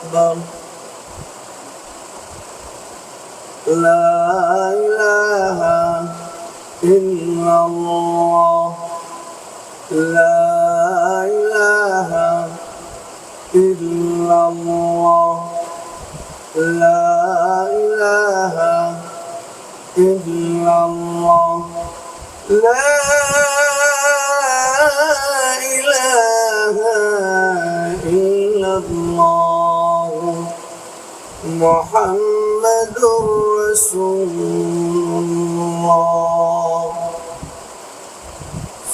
أكبر لا إله إلا الله لا إله إلا الله لا إله إلا الله لا إله إلا الله محمد رسول الله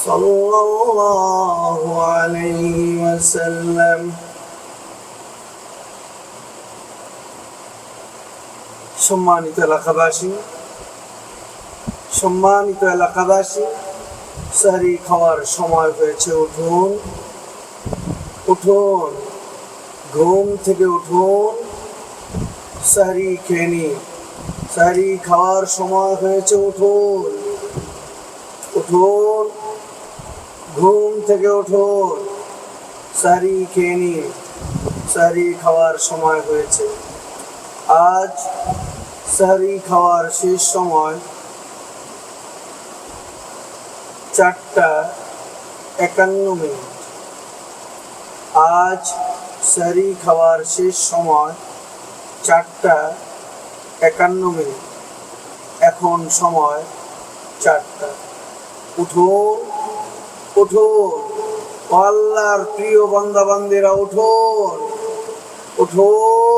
صلى الله عليه وسلم সম্মানিত এলাকাবাসী সাহরি খাওয়ার সময় হয়েছে। উঠুন উঠুন, ঘুম থেকে উঠুন, সাহরি খেয়ে নিন। সাহরি খাওয়ার সময় হয়েছে। উঠুন উঠুন, ঘুম থেকে উঠুন, সাহরি খেয়ে নিন। সাহরি খাওয়ার সময় হয়েছে। আজ সাহরি খাওয়ার শেষ সময় 4:51। আজ সাহরি খাওয়ার শেষ সময় 4:51। এখন সময় 4টা। উঠুন উঠুন, আল্লাহর প্রিয় বান্দা বান্দিরা উঠুন উঠুন।